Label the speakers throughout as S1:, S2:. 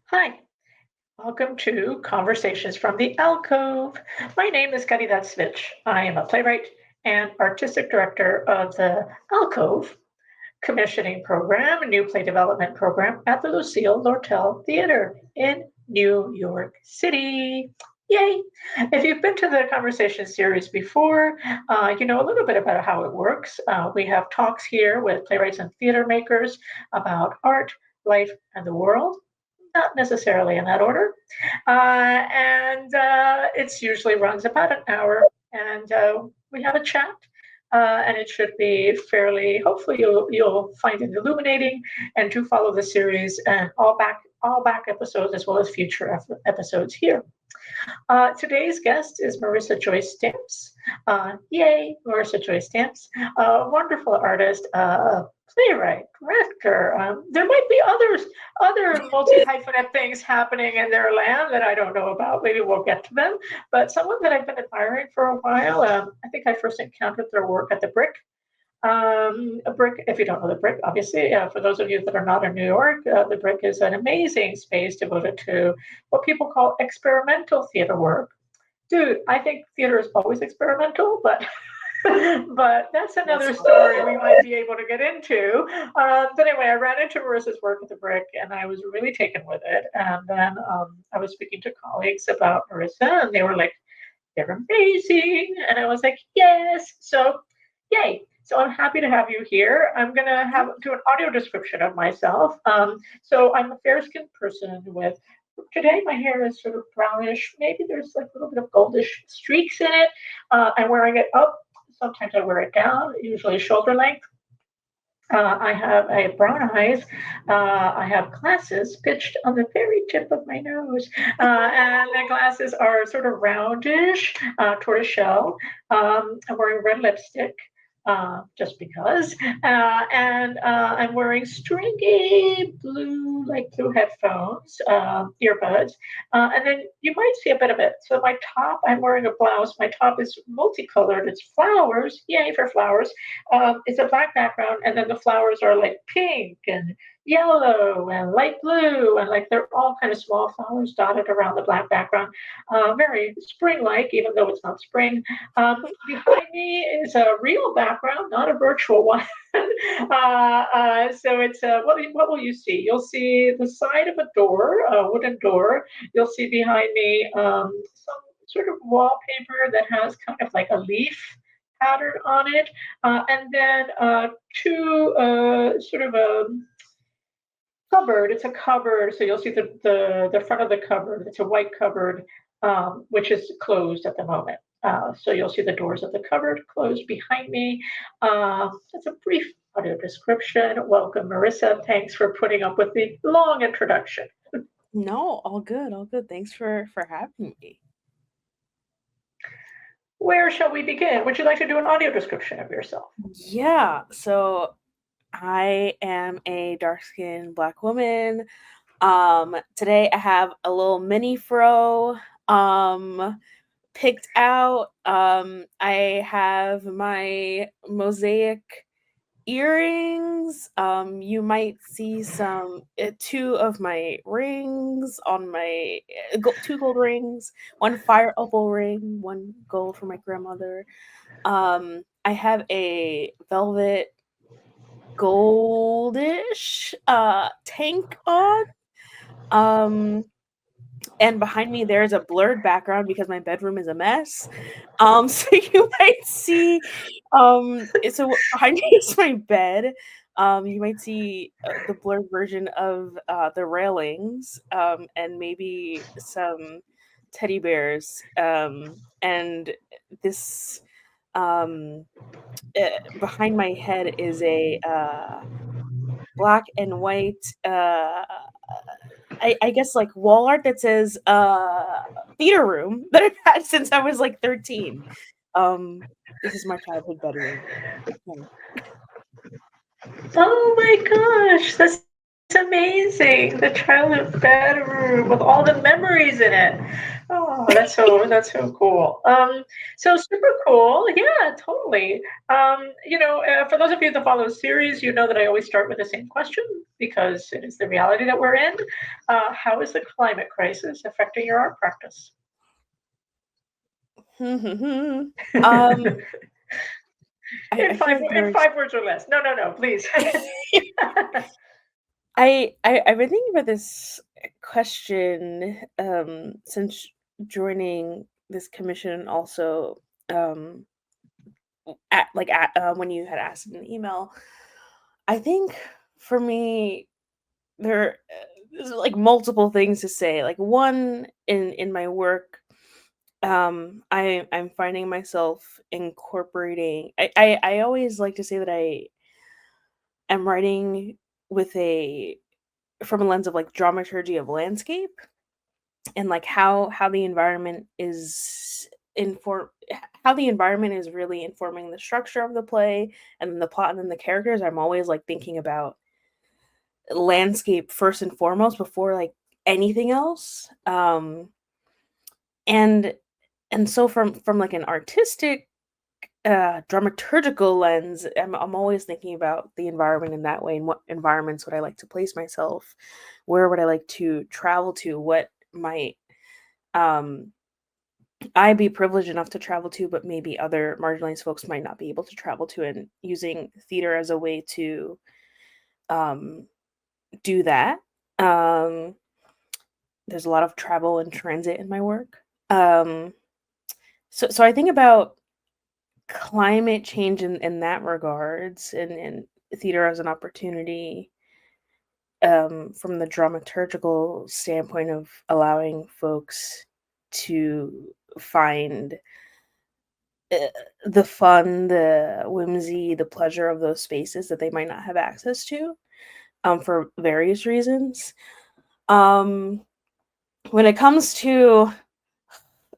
S1: Hi, welcome to Conversations from the Alcove. My name is Caridad Svich. I am a playwright and artistic director of the Alcove commissioning program, a new play development program at the Lucille Lortel Theater in New York City. Yay! If you've been to the conversation series before, you know a little bit about how it works. We have talks here with playwrights and theater makers about art, life, and the world, not necessarily in that order. And it's usually runs about an hour, and we have a chat. And it should be fairly. Hopefully, you'll find it illuminating, and to follow the series and all back episodes as well as future episodes here. Today's guest is Marissa Joyce Stamps. Yay, Marissa Joyce Stamps, a wonderful artist, playwright, director. There might be other multi-hyphenate things happening in their land that I don't know about. Maybe we'll get to them. But someone that I've been admiring for a while. I think I first encountered their work at the Brick. A Brick, if you don't know the Brick, obviously, for those of you that are not in New York, the Brick is an amazing space devoted to what people call experimental theater work. Dude, I think theater is always experimental, but but that's another story we might be able to get into. But anyway, I ran into Marissa's work at the Brick, and I was really taken with it. And then I was speaking to colleagues about Marissa, and they were like, "They're amazing," and I was like, "Yes!" So, yay! So I'm happy to have you here. I'm gonna have do an audio description of myself. So I'm a fair-skinned person with. Today my hair is sort of brownish. Maybe there's like a little bit of goldish streaks in it. I'm wearing it up. Sometimes I wear it down, usually shoulder length. I have brown eyes. I have glasses pitched on the very tip of my nose, and the glasses are sort of roundish, tortoiseshell. I'm wearing red lipstick. Just because, and I'm wearing stringy blue, like blue headphones, earbuds, and then you might see a bit of it. So my top, I'm wearing a blouse. My top is multicolored. It's flowers. Yay for flowers. It's a black background, and then the flowers are like pink and yellow and light blue, and like they're all kind of small flowers dotted around the black background. Very spring-like, even though it's not spring. Behind me is a real background, not a virtual one. So it's what will you see? You'll see the side of a door, a wooden door. You'll see behind me some sort of wallpaper that has kind of like a leaf pattern on it, and then two sort of a cupboard. It's a cupboard, so you'll see the front of the cupboard. It's a white cupboard, which is closed at the moment. So you'll see the doors of the cupboard closed behind me. That's a brief audio description. Welcome, Marissa. Thanks for putting up with the long introduction.
S2: No, all good, all good. Thanks for having me.
S1: Where shall we begin? Would you like to do an audio description of yourself?
S2: Yeah, so I am a dark-skinned Black woman. Today I have a little mini fro picked out. I have my mosaic earrings. You might see some two of my rings on my two gold rings, one fire opal ring, one gold for my grandmother. I have a velvet goldish tank on. And behind me there's a blurred background because my bedroom is a mess. So you might see so behind me is my bed. You might see the blurred version of the railings, and maybe some teddy bears. And this behind my head is a black and white I guess like wall art that says theater room that I've had since I was like 13. This is my childhood bedroom.
S1: Oh my gosh, that's amazing. The childhood bedroom with all the memories in it. Oh, Oh, that's so cool. So super cool. Yeah, totally. For those of you that follow the series, you know that I always start with the same question because it is the reality that we're in. How is the climate crisis affecting your art practice?
S2: um,
S1: In
S2: I feel
S1: five
S2: like
S1: in 5 words or less. No, no, no, please.
S2: I've been thinking about this question since joining this commission. Also, um, when you had asked in the email, I think for me there there's like multiple things to say. Like one, in my work, I'm finding myself incorporating. I always like to say that I am writing with a from a lens of like dramaturgy of landscape, and like how the environment is inform how the environment is really informing the structure of the play and then the plot and then the characters. I'm always like thinking about landscape first and foremost before like anything else. And so from like an artistic dramaturgical lens, I'm always thinking about the environment in that way, and what environments would I like to place myself, where would I like to travel to, what might um I be privileged enough to travel to, but maybe other marginalized folks might not be able to travel to, and using theater as a way to um do that. um there's a lot of travel and transit in my work. So I think about climate change in that regards, and theater as an opportunity, from the dramaturgical standpoint of allowing folks to find uh, the fun, the whimsy, the pleasure of those spaces that they might not have access to, for various reasons. Um, when it comes to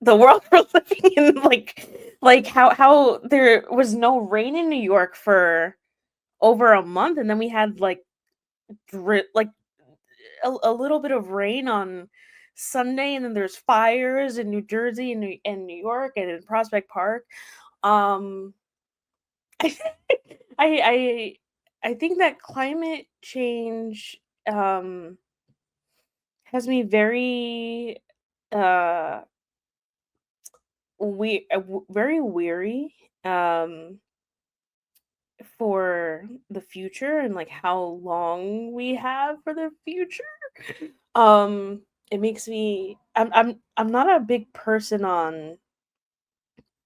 S2: the world we're living in, like how there was no rain in New York for over a month, and then we had like like a little bit of rain on Sunday, and then there's fires in New Jersey and New York and in Prospect Park. Um, I I I think that climate change has me very uh very weary um for the future, and like how long we have for the future. um it makes me I'm not a big person on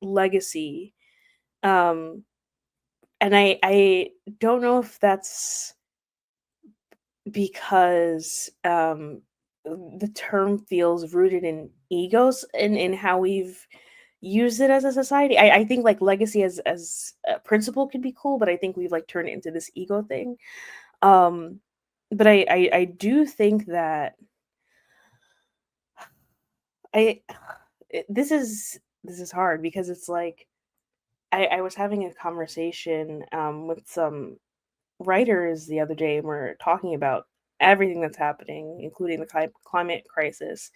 S2: legacy. um and I don't know if that's because the term feels rooted in egos, in how we've used it as a society. I think like legacy as a principle can be cool, but I think we've like turned it into this ego thing. Um, but I do think that I this is hard because it's like I was having a conversation with some writers the other day, and we're talking about everything that's happening, including the climate crisis.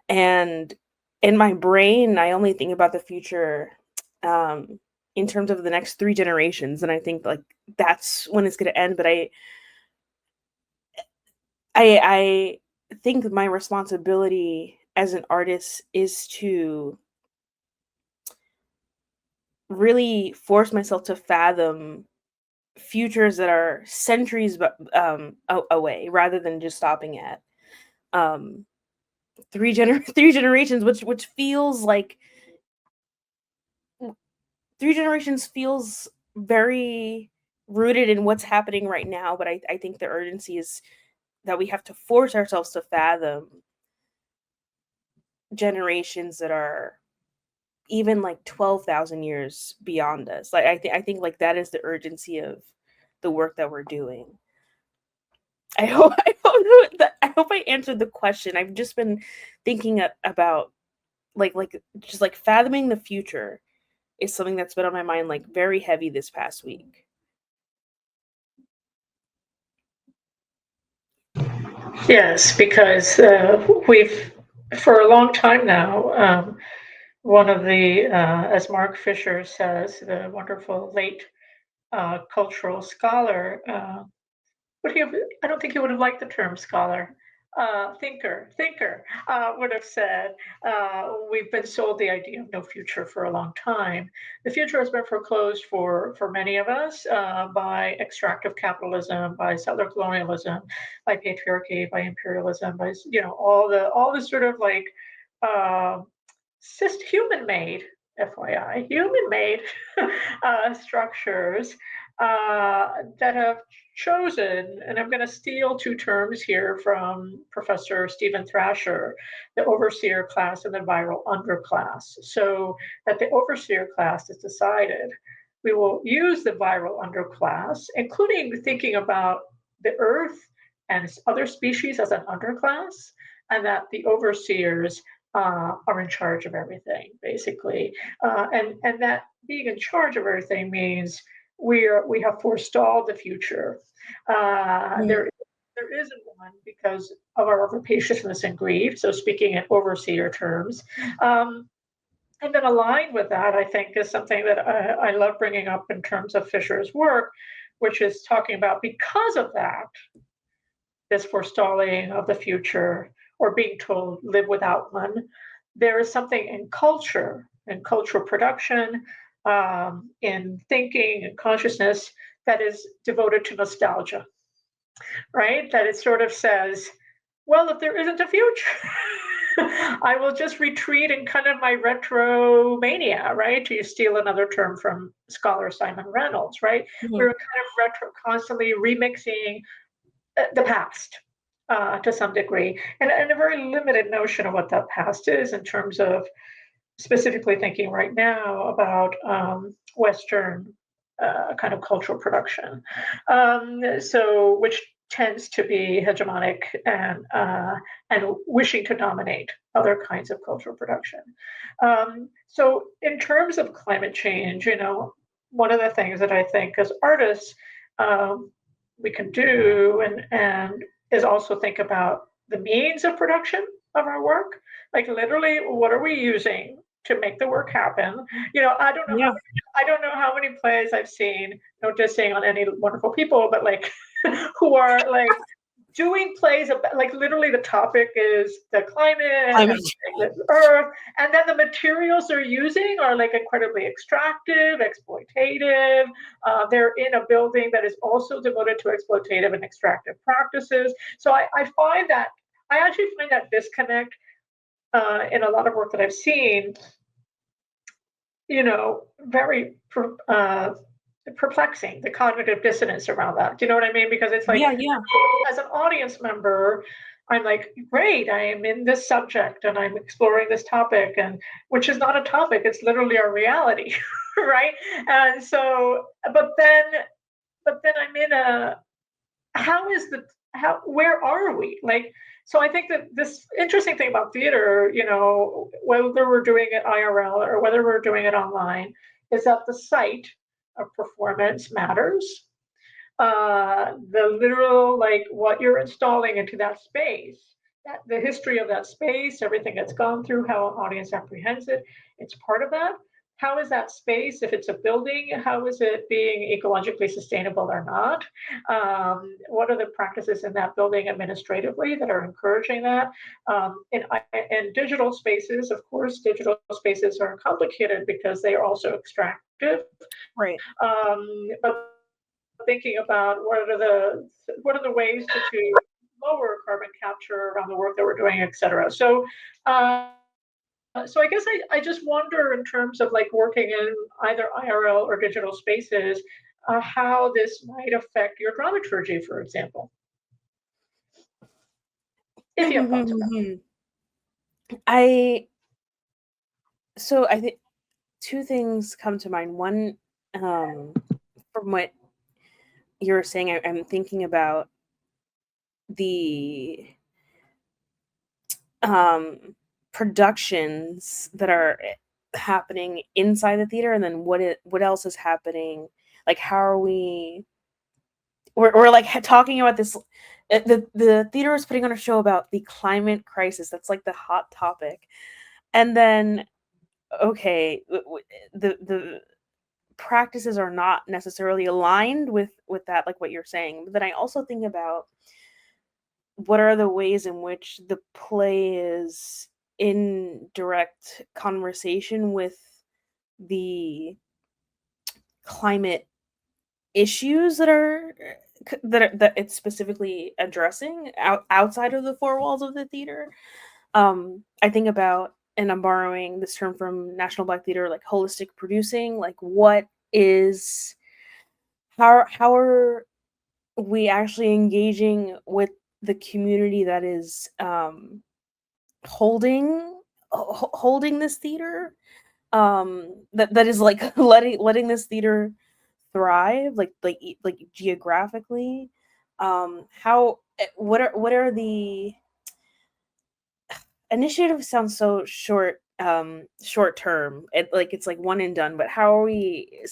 S2: And in my brain, I only think about the future um, in terms of the next 3 generations, and I think like that's when it's going to end. But I think my responsibility as an artist is to really force myself to fathom futures that are centuries away, rather than just stopping at um, 3 generations, which feels like 3 generations feels very rooted in what's happening right now. But I think the urgency is that we have to force ourselves to fathom generations that are even like 12,000 years beyond us. Like I think like that is the urgency of the work that we're doing. I hope I answered the question. I've just been thinking about like just like fathoming the future is something that's been on my mind like very heavy this past week.
S1: Yes, because we've for a long time now, one of the, as Mark Fisher says, the wonderful late cultural scholar, would he have, I don't think he would have liked the term scholar. Thinker would have said, we've been sold the idea of no future for a long time. The future has been foreclosed for many of us by extractive capitalism, by settler colonialism, by patriarchy, by imperialism, by all the sort of like uh, human made, FYI, human made structures that have chosen, and I'm going to steal two terms here from Professor Stephen Thrasher, the overseer class and the viral underclass. So that the overseer class has decided we will use the viral underclass, including thinking about the earth and other species as an underclass, and that the overseers are in charge of everything, basically. And that being in charge of everything means we have forestalled the future. There isn't one because of our rapaciousness and greed. So speaking in overseer terms, and then aligned with that, I think is something that I love bringing up in terms of Fisher's work, which is talking about because of that, this forestalling of the future or being told live without one, there is something in culture and cultural production, in thinking and consciousness that is devoted to nostalgia, right? That it sort of says, well, if there isn't a future, I will just retreat in kind of my retro mania, right? To steal another term from scholar Simon Reynolds, right? We're kind of retro, constantly remixing the past to some degree, and a very limited notion of what that past is in terms of specifically thinking right now about Western kind of cultural production. So, which tends to be hegemonic and wishing to dominate other kinds of cultural production. So, in terms of climate change, one of the things that I think as artists we can do and is also think about the means of production of our work. Like literally, what are we using to make the work happen? I don't know.
S2: Yeah.
S1: I don't know how many plays I've seen. No dissing on any wonderful people, but like who are like doing plays about, like literally the topic is the climate and the earth, and then the materials they're using are like incredibly extractive, exploitative. They're in a building that is also devoted to exploitative and extractive practices. So I find that I actually find that disconnect in a lot of work that I've seen, very perplexing, the cognitive dissonance around that. Do you know what I mean? Because it's like,
S2: yeah.
S1: as an audience member, I'm like, great, I am in this subject and I'm exploring this topic, and which is not a topic, it's literally our reality, right? And so, but then I'm in a, where are we? Like, so I think that this interesting thing about theater, whether we're doing it IRL or whether we're doing it online, is that the site of performance matters. The literal, like what you're installing into that space, that the history of that space, everything it's gone through, how an audience apprehends it, it's part of that. How is that space, if it's a building, how is it being ecologically sustainable or not? What are the practices in that building administratively that are encouraging that? In digital spaces, of course, digital spaces are complicated because they are also extractive.
S2: Right.
S1: But thinking about what are the ways to lower carbon capture around the work that we're doing, et cetera. So I guess I just wonder in terms of like working in either IRL or digital spaces, how this might affect your dramaturgy, for example. If you have thoughts about it.
S2: I think two things come to mind. One, from what you were saying, I'm thinking about the productions that are happening inside the theater, and then what else is happening, like how are we, or like talking about this the theater is putting on a show about the climate crisis. That's like the hot topic. And then, okay, the practices are not necessarily aligned with that, like what you're saying. But then I also think about what are the ways in which the play is in direct conversation with the climate issues that it's specifically addressing outside of the four walls of the theater. I think about, and I'm borrowing this term from National Black Theater, like holistic producing. Like, what is how are we actually engaging with the community that is holding this theater, that is like letting this theater thrive, like geographically. How what are the initiatives? Sounds so short term, it's like one and done, but how are we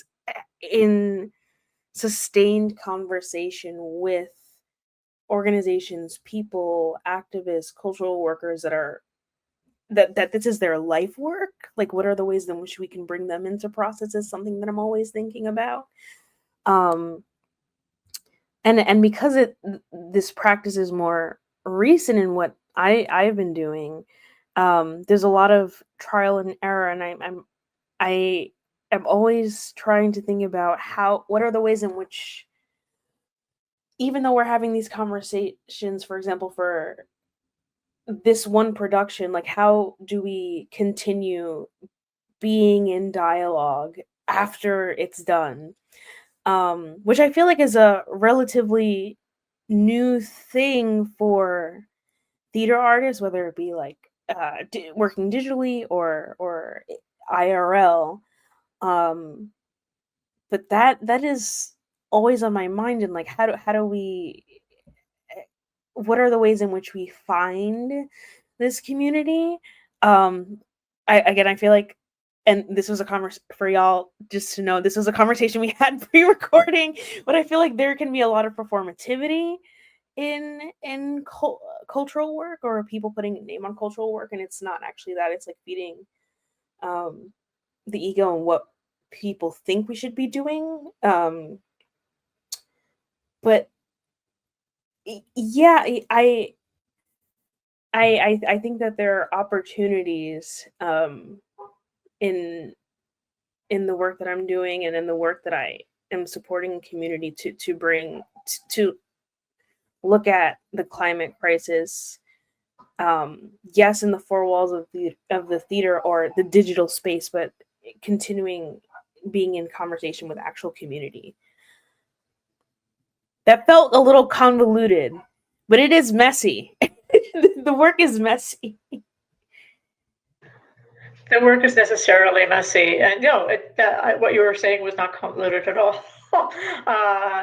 S2: in sustained conversation with organizations, people, activists, cultural workers that this is their life work? Like, what are the ways in which we can bring them into processes? Something that I'm always thinking about. And because this practice is more recent in what I've been doing, there's a lot of trial and error, and I am always trying to think about what are the ways in which, even though we're having these conversations, for example, for this one production, like how do we continue being in dialogue after it's done? Which I feel like is a relatively new thing for theater artists, whether it be like working digitally or IRL. But that is always on my mind, and like how do we, what are the ways in which we find this community? I feel like, and this was a conversation for y'all, just to know, this was a conversation we had pre-recording, but I feel like there can be a lot of performativity in cultural work, or people putting a name on cultural work, and it's not actually that. It's like feeding the ego and what people think we should be doing. But yeah, I think that there are opportunities in the work that I'm doing, and in the work that I am supporting community to bring to look at the climate crisis. Yes, in the four walls of the theater or the digital space, but continuing being in conversation with actual community. That felt a little convoluted, but it is messy. The work is messy.
S1: The work is necessarily messy, and no, what you were saying was not convoluted at all.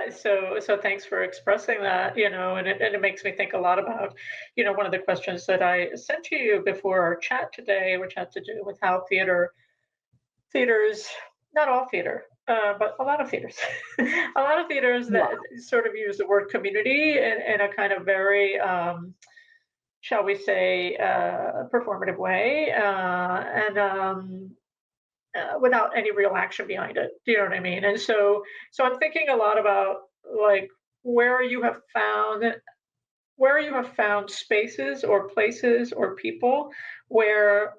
S1: So thanks for expressing that. And it makes me think a lot about, one of the questions that I sent to you before our chat today, which had to do with how theaters, not all theater, but a lot of theaters, a lot of theaters that sort of use the word community in a kind of very shall we say, performative way, and without any real action behind it. Do you know what I mean? And so I'm thinking a lot about, like, where you have found spaces or places or people where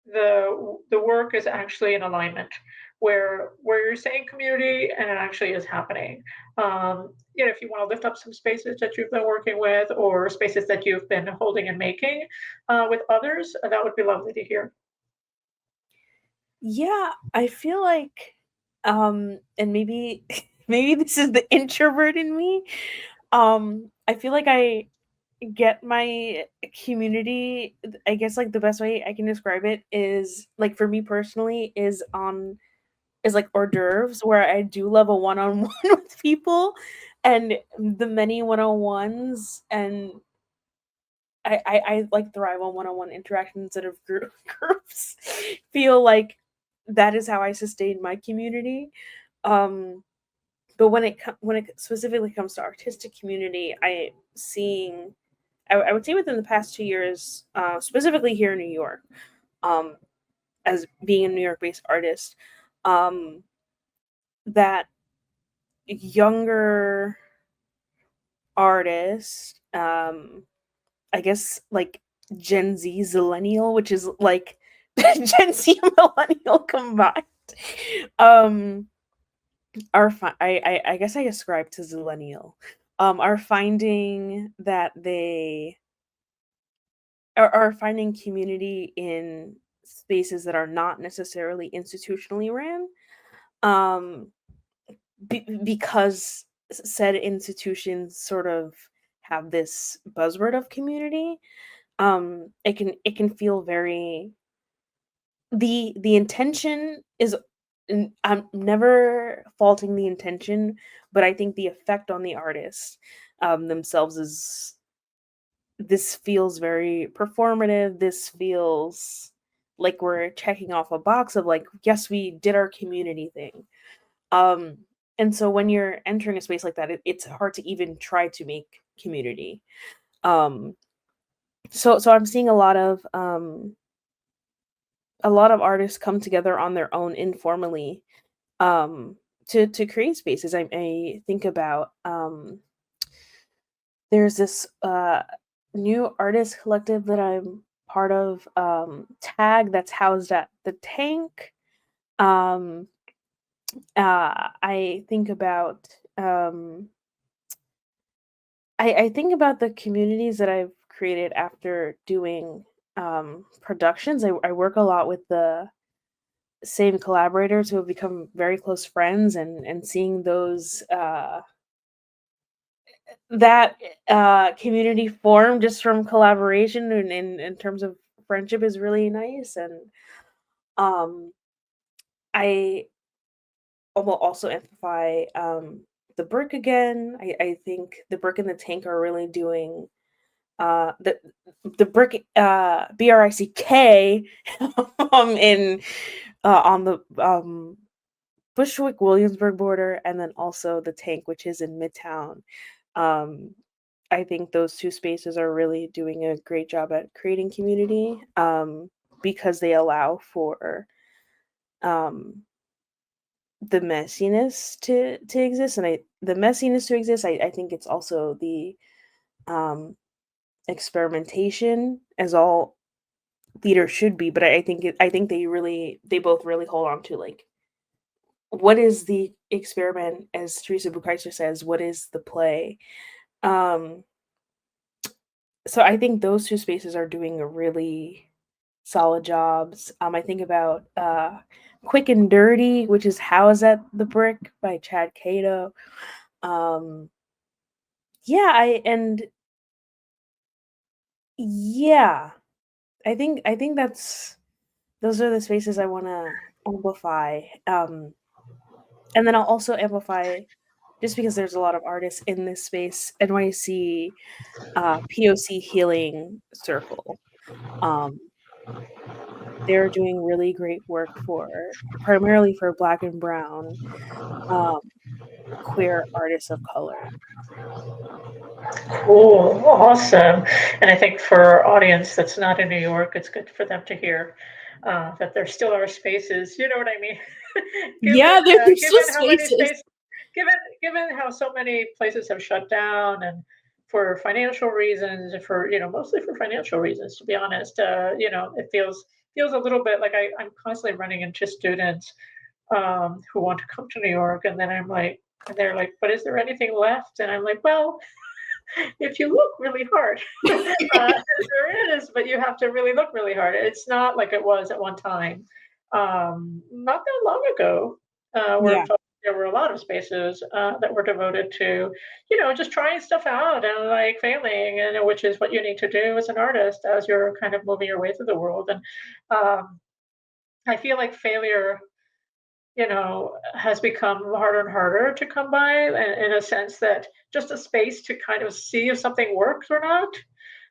S1: the work is actually in alignment, where you're saying community and it actually is happening. If you want to lift up some spaces that you've been working with, or spaces that you've been holding and making with others, that would be lovely to hear.
S2: Yeah, I feel like, and maybe maybe this is the introvert in me. I feel like I get my community, I guess, like the best way I can describe it is, like, for me personally, is like hors d'oeuvres, where I do love a one-on-one with people, and the many one-on-ones, and I like thrive on one-on-one interaction instead of groups. Feel like that is how I sustain my community. Um, But when it specifically comes to artistic community, I would say within the past 2 years, specifically here in New York, as being a New York-based artist, that younger artists, I guess like Gen Z, Zillennial, which is like Gen Z and Millennial combined, I guess I ascribe to Zillennial, are finding that they are finding community in spaces that are not necessarily institutionally ran, um, because said institutions sort of have this buzzword of community. It can feel very, the intention is, I'm never faulting the intention, but I think the effect on the artists themselves is, this feels very performative. This feels like we're checking off a box of like, yes, we did our community thing. Um, and so when you're entering a space like that, it's hard to even try to make community. Um, so I'm seeing a lot of artists come together on their own informally, um, to create spaces. I think about, there's this new artist collective that I'm part of, Tag, that's housed at the Tank. Um, I think about, I think about the communities that I've created after doing productions. I work a lot with the same collaborators who have become very close friends, and seeing those that community form just from collaboration and in terms of friendship is really nice. And um I will also amplify the Brick again. I think the Brick and the Tank are really doing the Brick, BRICK, in on the Bushwick Williamsburg border, and then also the Tank, which is in Midtown. Um, I think those two spaces are really doing a great job at creating community, because they allow for um, the messiness to exist, and the messiness to exist. I think it's also the um, experimentation, as all theater should be. But I think they both really hold on to like, what is the experiment, as Teresa Bukaiser says, what is the play? Um, so I think those two spaces are doing a really solid jobs. I think about Quick and Dirty, which is housed at the Brick by Chad Cato. Um, yeah, yeah, I think that's those are the spaces I want to amplify. And then I'll also amplify, just because there's a lot of artists in this space, NYC POC Healing Circle. Um, they're doing really great work for, primarily for Black and Brown um, queer artists of color.
S1: Cool, awesome. And I think for our audience that's not in New York, it's good for them to hear that there still are spaces. You know what I mean? given
S2: Yeah, there's still
S1: given how many
S2: spaces.
S1: spaces, given given how so many places have shut down, and for financial reasons, for mostly for financial reasons, to be honest, it feels a little bit like I'm constantly running into students who want to come to New York, and then I'm like, and they're like, but is there anything left? And I'm like, well, if you look really hard, there is, but you have to really look really hard. It's not like it was at one time, not that long ago, where
S2: Yeah.
S1: there were a lot of spaces that were devoted to, just trying stuff out and like failing, and which is what you need to do as an artist as you're kind of moving your way through the world. And I feel like failure has become harder and harder to come by, in a sense that just a space to kind of see if something works or not.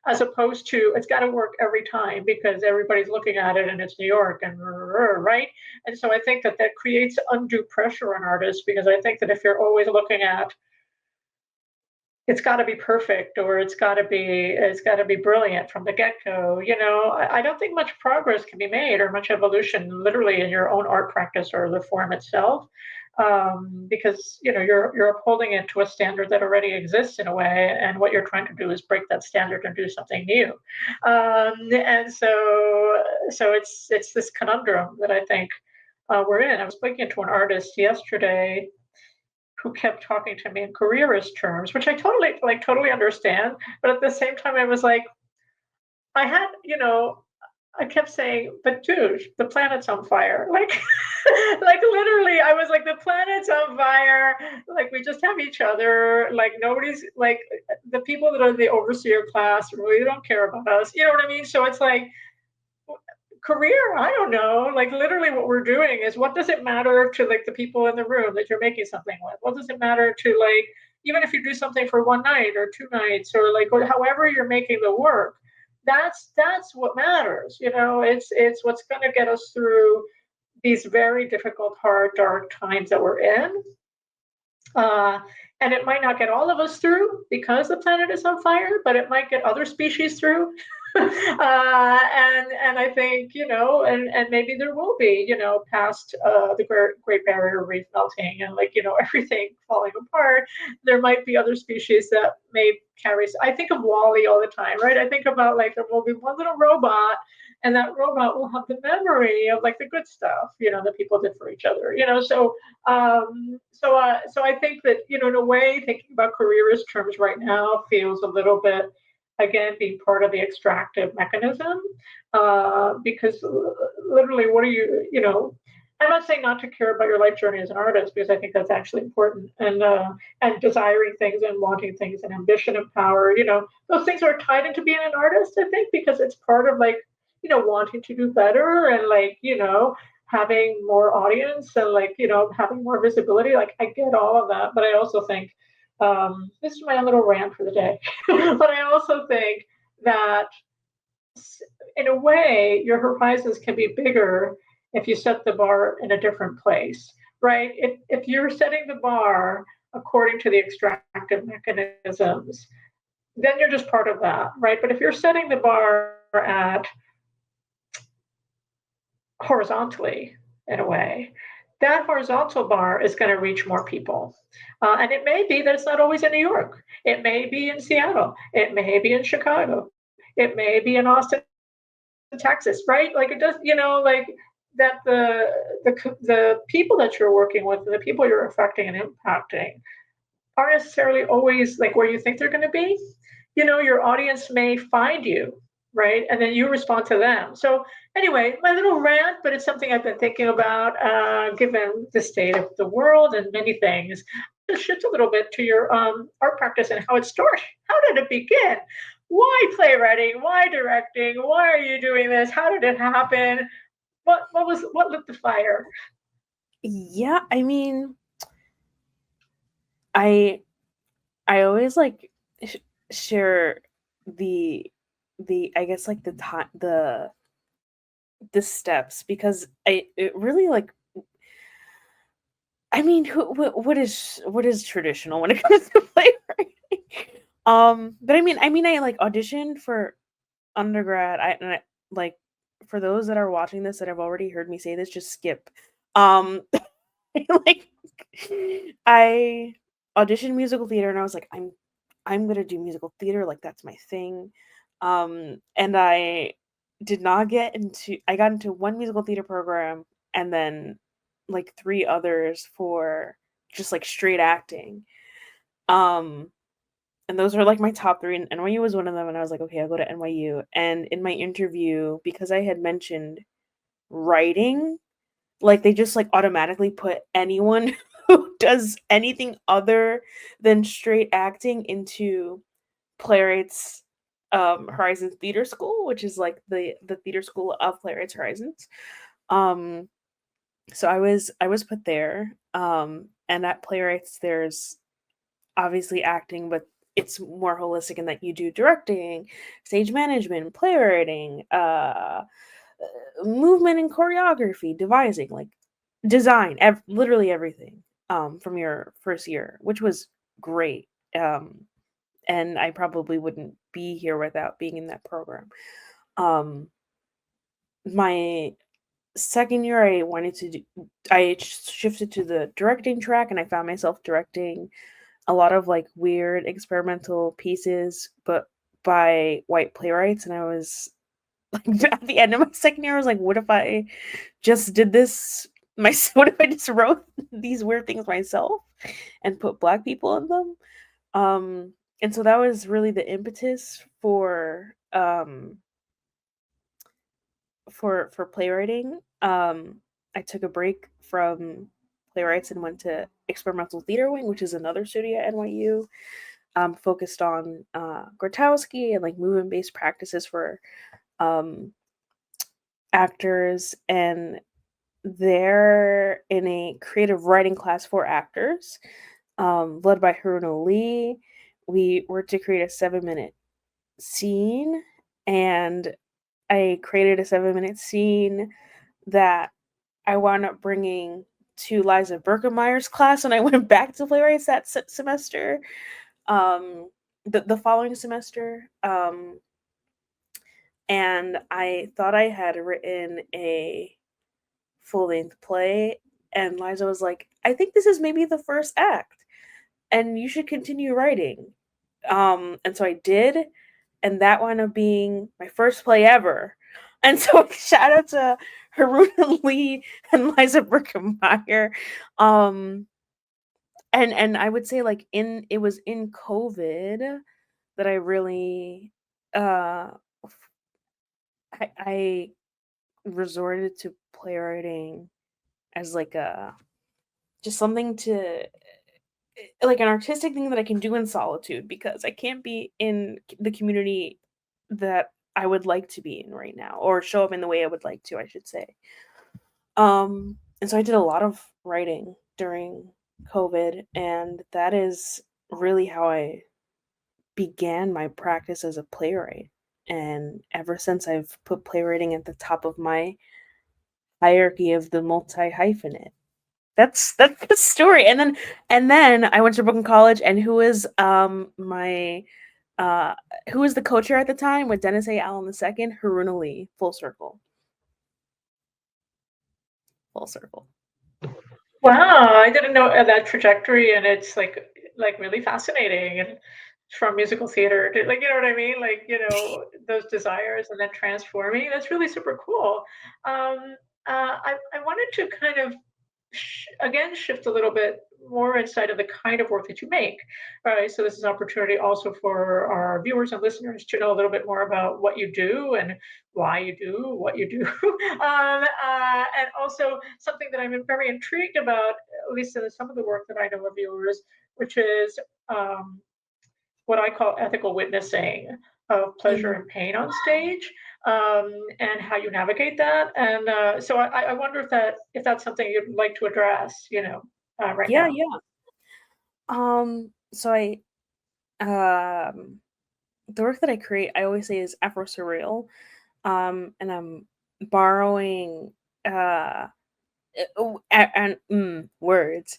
S1: as opposed to it's got to work every time because everybody's looking at it and it's New York and right. And so I think that that creates undue pressure on artists because I think that if you're always looking at it's got to be perfect or it's got to be brilliant from the get-go. I don't think much progress can be made or much evolution literally in your own art practice or the form itself, because you're upholding it to a standard that already exists in a way, and what you're trying to do is break that standard and do something new. And so it's this conundrum that I think we're in. I was speaking to an artist yesterday who kept talking to me in careerist terms, which I totally understand. But at the same time, I was like, I had, I kept saying, but dude, the planet's on fire. Like, like literally, I was like, the planet's on fire. Like, we just have each other. Like, nobody's like the people that are the overseer class really don't care about us. You know what I mean? So it's like, career, I don't know. Like literally what we're doing is what does it matter to like the people in the room that you're making something with? What does it matter to like even if you do something for one night or two nights or like or however you're making the work, that's what matters. It's what's going to get us through these very difficult, hard, dark times that we're in. And it might not get all of us through because the planet is on fire, but it might get other species through. And I think, and maybe there will be, past the Great Barrier Reef melting and like, everything falling apart, there might be other species that may carry. I think of Wall-E all the time, right? I think about like there will be one little robot and that robot will have the memory of like the good stuff, that people did for each other, so I think that, in a way, thinking about careerist terms right now feels a little bit, again, being part of the extractive mechanism, because literally, what are I'm not saying not to care about your life journey as an artist, because I think that's actually important, and desiring things and wanting things and ambition and power, those things are tied into being an artist, I think, because it's part of like, wanting to do better and like, having more audience and like, having more visibility. Like I get all of that, but I also think, this is my little rant for the day, but I also think that in a way, your horizons can be bigger if you set the bar in a different place, right? If you're setting the bar according to the extractive mechanisms, then you're just part of that, right? But if you're setting the bar at horizontally, in a way, that horizontal bar is going to reach more people. And it may be that it's not always in New York. It may be in Seattle. It may be in Chicago. It may be in Austin, Texas, right? Like it does, like that the people that you're working with and the people you're affecting and impacting aren't necessarily always like where you think they're going to be. Your audience may find you, right? And then you respond to them. So anyway, my little rant, but it's something I've been thinking about, given the state of the world and many things. Just shift a little bit to your art practice and how it started. How did it begin? Why playwriting? Why directing? Why are you doing this? How did it happen? What lit the fire?
S2: Yeah, I mean, I always like share the I guess like the time the steps, because it really like, I mean, what is traditional when it comes to playwriting? But I mean, I like auditioned for undergrad. I like, for those that are watching this that have already heard me say this, just skip. Like, I auditioned musical theater, and I was like, I'm gonna do musical theater, like that's my thing. And I got into one musical theater program and then like three others for just like straight acting. Um, and those were like my top three, and NYU was one of them. And I was like, okay, I'll go to NYU. And in my interview, because I had mentioned writing, like they just like automatically put anyone who does anything other than straight acting into Playwrights Horizons Theater School, which is like the theater school of Playwrights Horizons. Um so I was put there. And at Playwrights there's obviously acting, but it's more holistic in that you do directing, stage management, playwriting, movement and choreography, devising, like design, literally everything from your first year, which was great. And I probably wouldn't be here without being in that program. My second year, I shifted to the directing track, and I found myself directing a lot of like weird experimental pieces, but by white playwrights. And I was like, at the end of my second year, I was like, what if I just did this myself? What if I just wrote these weird things myself and put Black people in them? And so that was really the impetus for playwriting. I took a break from playwrights and went to experimental theater wing, which is another studio at NYU, focused on Grotowski and like movement based practices for actors. And they're in a creative writing class for actors, led by Haruna Lee. We were to create a 7-minute scene, and I created a 7-minute scene that I wound up bringing to Liza Birkenmeyer's class, and I went back to playwrights that semester, the following semester. And I thought I had written a full-length play, and Liza was like, I think this is maybe the first act, and you should continue writing. And so I did, and that wound up being my first play ever. And so shout out to Haruna Lee and Liza Birkenmeyer. And I would say like it was in COVID that I really I resorted to playwriting as like a just something to like an artistic thing that I can do in solitude, because I can't be in the community that I would like to be in right now, or show up in the way I would like to, I should say. And so I did a lot of writing during COVID, and that is really how I began my practice as a playwright. And ever since, I've put playwriting at the top of my hierarchy of the multi-hyphenate. That's the story. And then I went to Brooklyn College, and who was the co-chair at the time with Dennis A. Allen II? Haruna Lee. Full circle.
S1: Wow, I didn't know that trajectory, and it's like really fascinating. And from musical theater to like, you know what I mean? Like, you know, those desires and then transforming. That's really super cool. I wanted to kind of again shift a little bit more inside of the kind of work that you make. Right, so this is an opportunity also for our viewers and listeners to know a little bit more about what you do and why you do what you do. And also something that I'm very intrigued about, at least in some of the work that I know of yours, which is what I call ethical witnessing of pleasure and pain on stage, and how you navigate that. And so I wonder if that's something you'd like to address, you know, right now.
S2: So I the work that I create, I always say, is Afrosurreal. And I'm borrowing words.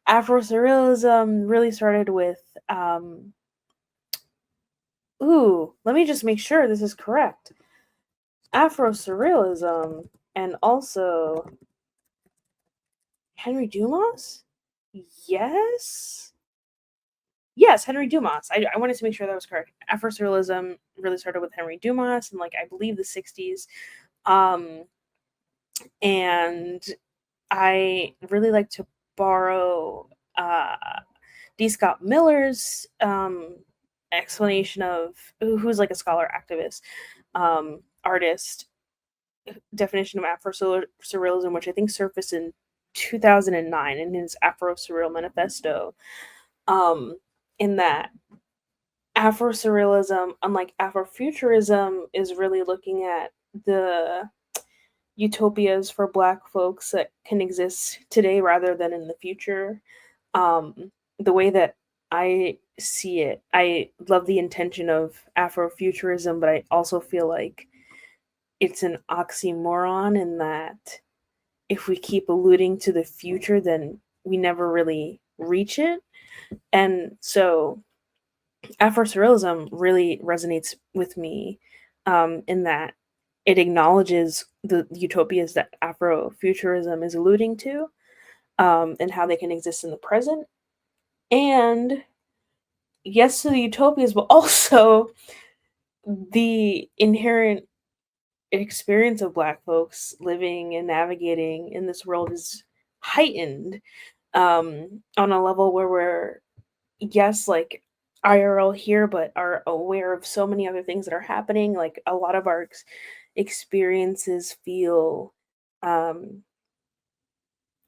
S2: Afrosurrealism really started with let me just make sure this is correct. Afrosurrealism and also Henry Dumas? Yes, Henry Dumas. I wanted to make sure that was correct. Afrosurrealism really started with Henry Dumas in, like, I believe the 60s. And I really like to borrow D. Scott Miller's explanation of, who's like a scholar activist, artist, definition of Afro-surrealism, which I think surfaced in 2009 in his Afro-Surreal Manifesto, in that Afro-surrealism, unlike Afrofuturism, is really looking at the utopias for Black folks that can exist today rather than in the future. The way that I see it. I love the intention of Afrofuturism, but I also feel like it's an oxymoron in that if we keep alluding to the future, then we never really reach it. And so Afrosurrealism really resonates with me in that it acknowledges the utopias that Afrofuturism is alluding to, and how they can exist in the present. And yes, to the utopias, but also the inherent experience of Black folks living and navigating in this world is heightened on a level where we're, yes, like IRL here, but are aware of so many other things that are happening. Like a lot of our experiences feel um,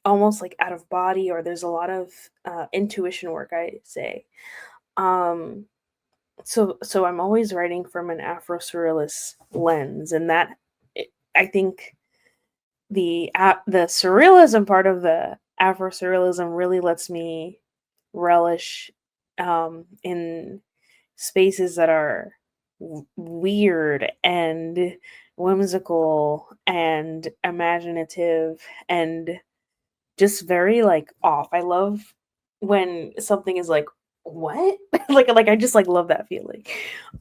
S2: almost like out of body, or there's a lot of intuition work, I say. Um, so I'm always writing from an Afro-surrealist lens, and that I think the surrealism part of the Afro-surrealism really lets me relish in spaces that are weird and whimsical and imaginative and just very like off. I love when something is like, what? Like I just like love that feeling.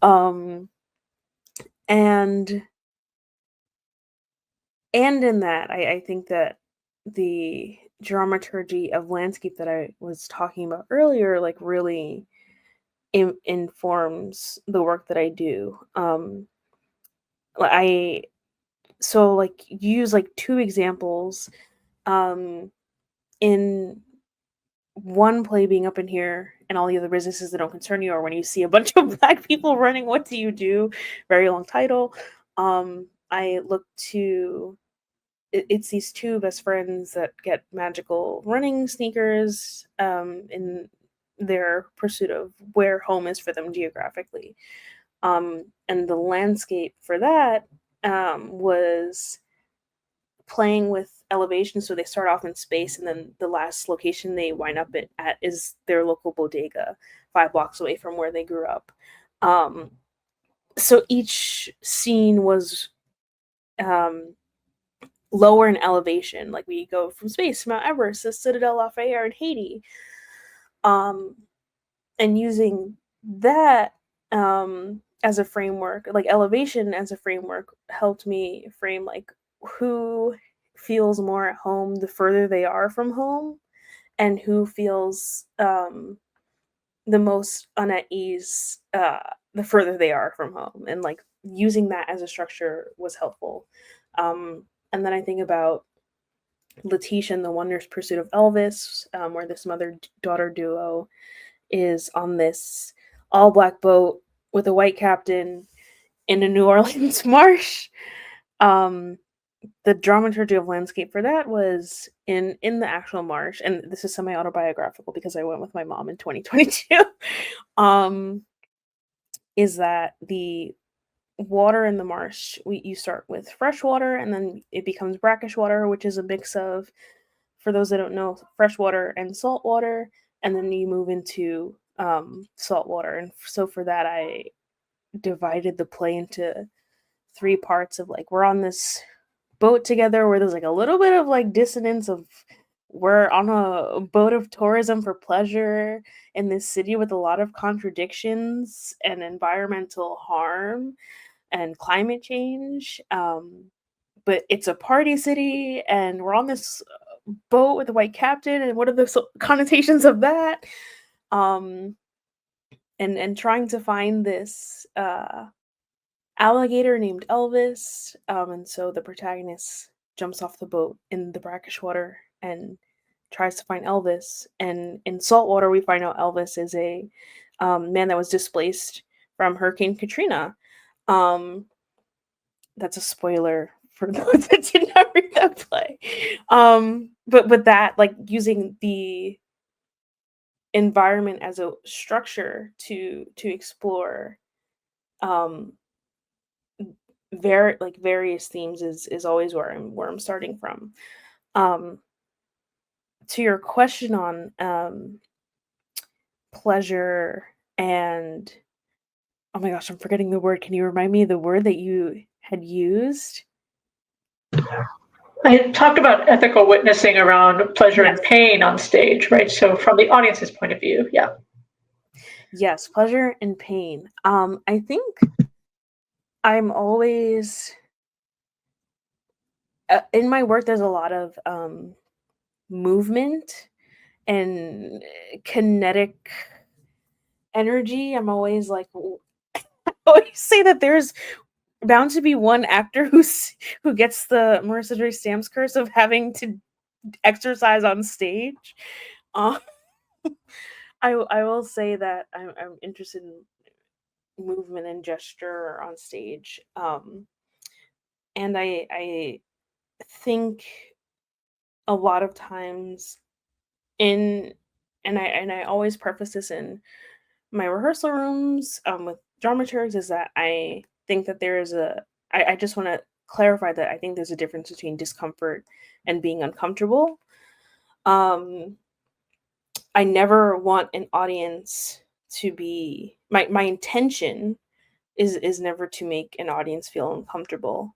S2: Um and in that I think that the dramaturgy of landscape that I was talking about earlier like really informs the work that I do. I so like use like two examples um in one play being up in here and all the other businesses that don't concern you, or when you see a bunch of Black people running, what do you do? Very long title. I look to it's these two best friends that get magical running sneakers in their pursuit of where home is for them geographically. And the landscape for that was playing with elevation. So they start off in space, and then the last location they wind up at is their local bodega, 5 blocks away from where they grew up. So each scene was lower in elevation. Like we go from space to Mount Everest to Citadel Lafayette in Haiti. And using that as a framework, like elevation as a framework, helped me frame like who feels more at home the further they are from home, and who feels the most at ease the further they are from home. And like using that as a structure was helpful. And then I think about LETICHE and the Wondrous Pursuit of Elvis, where this mother-daughter duo is on this all-Black boat with a white captain in a New Orleans marsh. The dramaturgy of landscape for that was in the actual marsh, and this is semi-autobiographical because I went with my mom in 2022. Is that the water in the marsh? You start with fresh water, and then it becomes brackish water, which is a mix of, for those that don't know, fresh water and salt water, and then you move into salt water. And so for that, I divided the play into 3 parts of like we're on this boat together where there's like a little bit of like dissonance of we're on a boat of tourism for pleasure in this city with a lot of contradictions and environmental harm and climate change. But it's a party city and we're on this boat with a white captain, and what are the connotations of that? And trying to find this alligator named Elvis. And so the protagonist jumps off the boat in the brackish water and tries to find Elvis. And in salt water, we find out Elvis is a man that was displaced from Hurricane Katrina. That's a spoiler for those that did not read that play. But that, like, using the environment as a structure to explore various themes is always where I'm starting from. To your question on pleasure, and oh my gosh, I'm forgetting the word. Can you remind me of the word that you had used?
S1: I talked about ethical witnessing around pleasure
S2: Yes.
S1: and pain on stage, right? So from the audience's point of view, yeah.
S2: Yes, pleasure and pain. I think I'm always in my work. There's a lot of movement and kinetic energy. I'm always like, I always say that there's bound to be one actor who gets the Marissa Joyce Stamps curse of having to exercise on stage. Um, I will say that I'm interested in movement and gesture on stage, and I think a lot of times in and I always preface this in my rehearsal rooms with dramaturgs is that I think that there is I just want to clarify that I think there's a difference between discomfort and being uncomfortable. Um, I never want an audience to be my intention is never to make an audience feel uncomfortable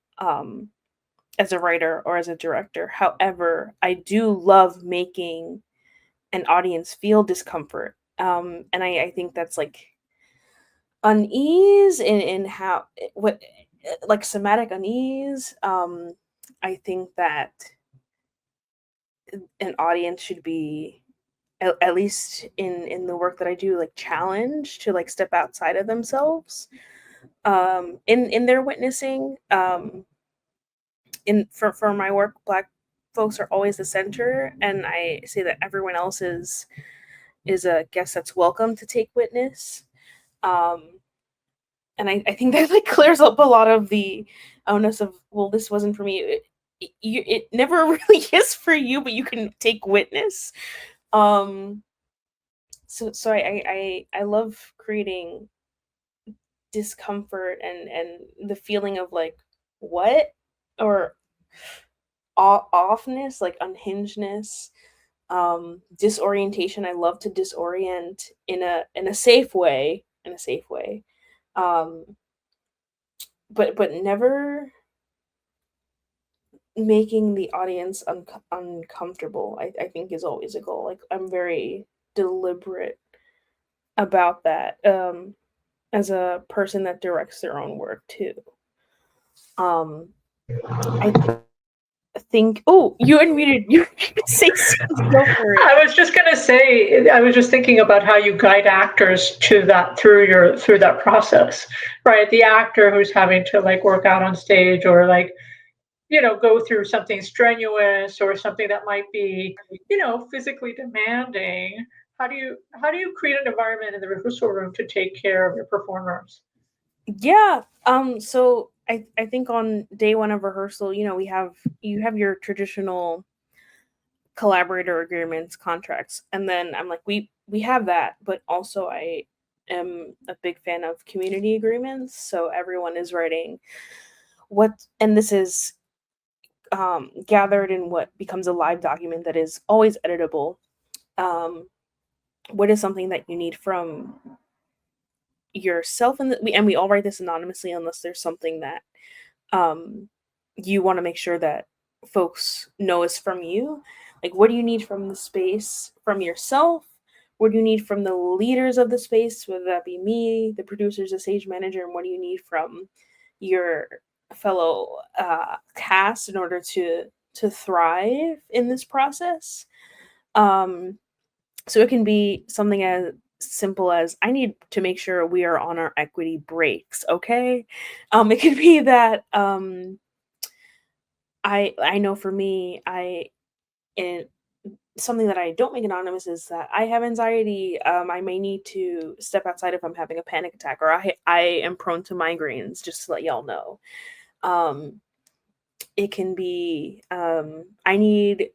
S2: as a writer or as a director. However, I do love making an audience feel discomfort. And I think that's like unease in how what like somatic unease. I think that an audience should be at least in the work that I do, like challenged to like step outside of themselves in their witnessing. In for my work, Black folks are always the center, and I say that everyone else is a guest that's welcome to take witness. Um, and I think that like clears up a lot of the onus of, well, this wasn't for me. It never really is for you, but you can take witness. Um, so I love creating discomfort and the feeling of like what or offness, like unhingedness, disorientation. I love to disorient in a safe way, um but never making the audience uncomfortable. I think is always a goal. Like I'm very deliberate about that as a person that directs their own work too. um I think, oh, you unmuted. You could say something. Go for it.
S1: I was just going to say, I was just thinking about how you guide actors to that through that process, right? The actor who's having to like work out on stage or like, go through something strenuous or something that might be, physically demanding. How do you create an environment in the rehearsal room to take care of your performers?
S2: Yeah. So I think on day one of rehearsal, you have your traditional collaborator agreements, contracts, and then I'm like, we have that, but also I am a big fan of community agreements. So everyone is writing what, and this is gathered in what becomes a live document that is always editable. Um, what is something that you need from yourself, and we all write this anonymously unless there's something that um you want to make sure that folks know is from you. Like, what do you need from the space, from yourself? What do you need from the leaders of the space, whether that be me, the producers, the stage manager? And what do you need from your fellow cast in order to thrive in this process? um so it can be something as simple as, I need to make sure we are on our equity breaks, okay? It could be that I know for me, in something that I don't make anonymous is that I have anxiety. I may need to step outside if I'm having a panic attack, or I am prone to migraines, just to let y'all know. Um, it can be I need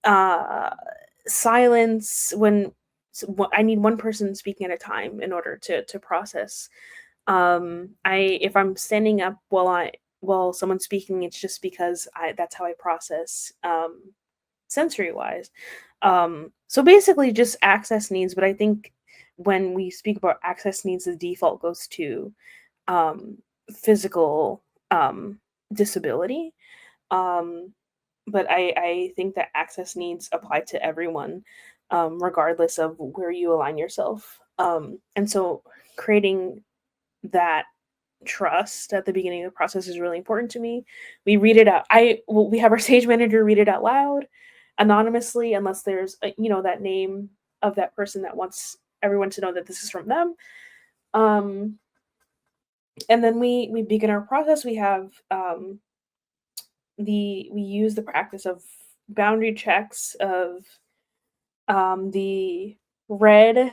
S2: uh silence when I need one person speaking at a time in order to process. I If I'm standing up while someone's speaking, it's just because I that's how I process sensory wise. So basically just access needs, but I think when we speak about access needs, the default goes to um, physical disability. Um, but I think that access needs apply to everyone, regardless of where you align yourself. And so creating that trust at the beginning of the process is really important to me. We read it out. We have our stage manager read it out loud, anonymously, unless there's that name of that person that wants everyone to know that this is from them. And then we begin our process. We have we use the practice of boundary checks of the red,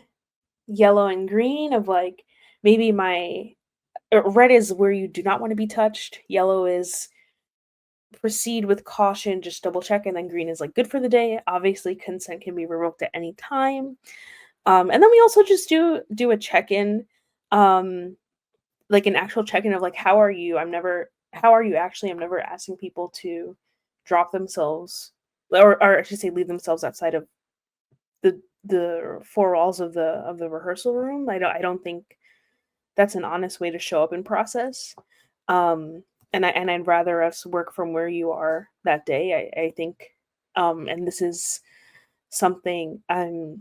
S2: yellow, and green of like maybe red is where you do not want to be touched, yellow is proceed with caution, just double check, and then green is like good for the day. Obviously consent can be revoked at any time. And then we also just do a check-in, like an actual check-in of like how are you actually. I'm never asking people to drop themselves, or I should say leave themselves outside of the four walls of the rehearsal room. I don't think that's an honest way to show up in process. And I'd rather us work from where you are that day. I think, and this is something I'm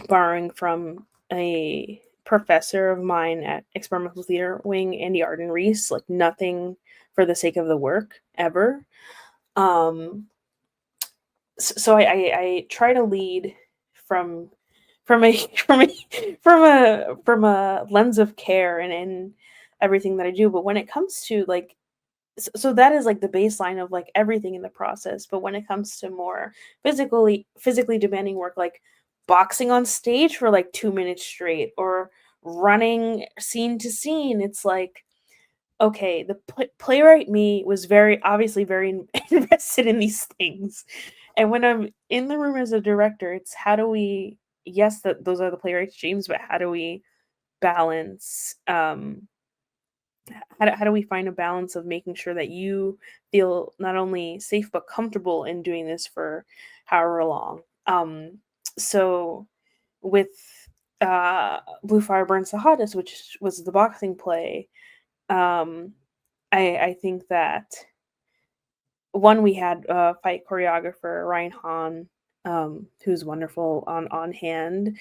S2: borrowing from a professor of mine at Experimental Theater Wing, Andy Arden Reese, like nothing for the sake of the work ever. So I try to lead from a from a lens of care and everything that I do. But when it comes to like so that is like the baseline of like everything in the process. But when it comes to more physically demanding work, like boxing on stage for like 2 minutes straight or running scene to scene, it's like, okay, the playwright me was obviously very invested in these things. And when I'm in the room as a director, it's how do we, yes, that those are the playwright's dreams, but how do we balance, how do we find a balance of making sure that you feel not only safe but comfortable in doing this for however long. So with Blue Fire Burns the Hottest, which was the boxing play, I think that one, we had a fight choreographer, Ryan Hahn, who's wonderful on hand.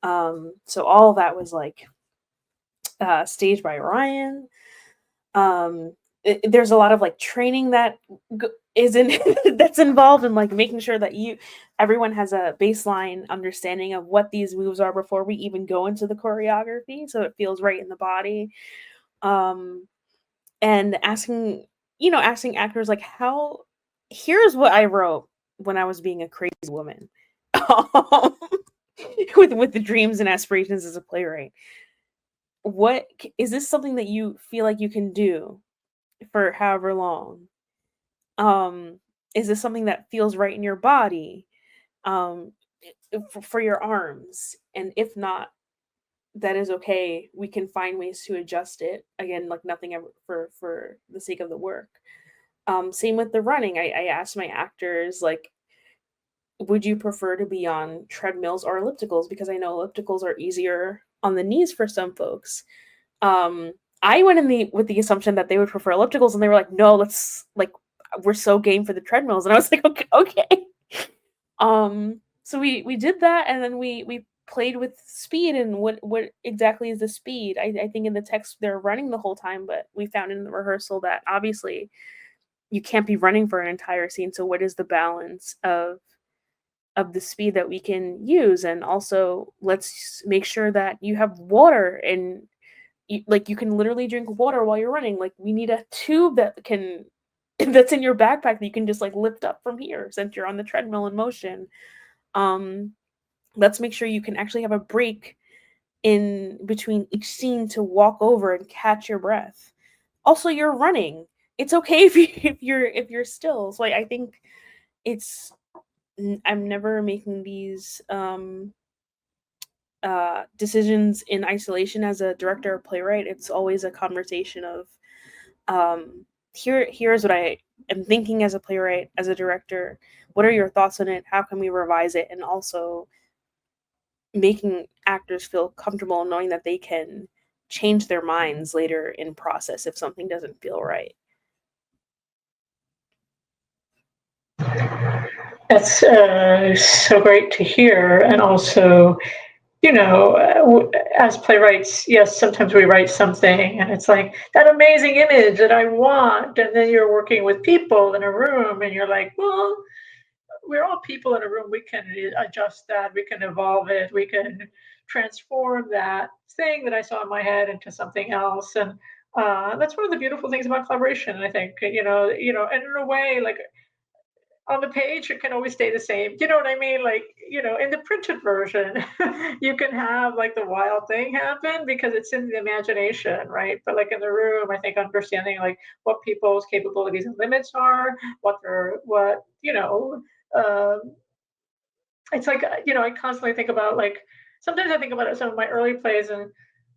S2: So all of that was like staged by Ryan. There's a lot of like training that isn't that's involved in like making sure that everyone has a baseline understanding of what these moves are before we even go into the choreography, so it feels right in the body. And asking actors like, here's what I wrote when I was being a crazy woman. With the dreams and aspirations as a playwright. What is this something that you feel like you can do for however long? Is this something that feels right in your body? For your arms? And if not, that is okay. We can find ways to adjust it. Again, like nothing ever for the sake of the work. Same with the running. I asked my actors, like, would you prefer to be on treadmills or ellipticals? Because I know ellipticals are easier on the knees for some folks. I went with the assumption that they would prefer ellipticals, and they were like, no, let's like, we're so game for the treadmills. And I was like, okay. So we did that, and then we played with speed and what exactly is the speed. I think in the text they're running the whole time, but we found in the rehearsal that obviously you can't be running for an entire scene. So what is the balance of the speed that we can use? And also let's make sure that you have water, and you can literally drink water while you're running. Like, we need a tube that's in your backpack that you can just like lift up from here since you're on the treadmill in motion. Let's make sure you can actually have a break in between each scene to walk over and catch your breath. Also, you're running. It's okay if you're still. So I think I'm never making these decisions in isolation as a director or playwright. It's always a conversation of here's what I am thinking as a playwright, as a director, what are your thoughts on it? How can we revise it? And also making actors feel comfortable knowing that they can change their minds later in process if something doesn't feel right.
S1: That's so great to hear. And also, as playwrights, yes, sometimes we write something and it's like that amazing image that I want. And then you're working with people in a room and you're like, well, we're all people in a room. We can adjust that. We can evolve it. We can transform that thing that I saw in my head into something else. And that's one of the beautiful things about collaboration, I think, and in a way, like on the page it can always stay the same, you know what I mean, like in the printed version you can have like the wild thing happen because it's in the imagination, right? But like in the room, I think understanding like what people's capabilities and limits are, what um, it's like I constantly think about like sometimes I think about some of my early plays and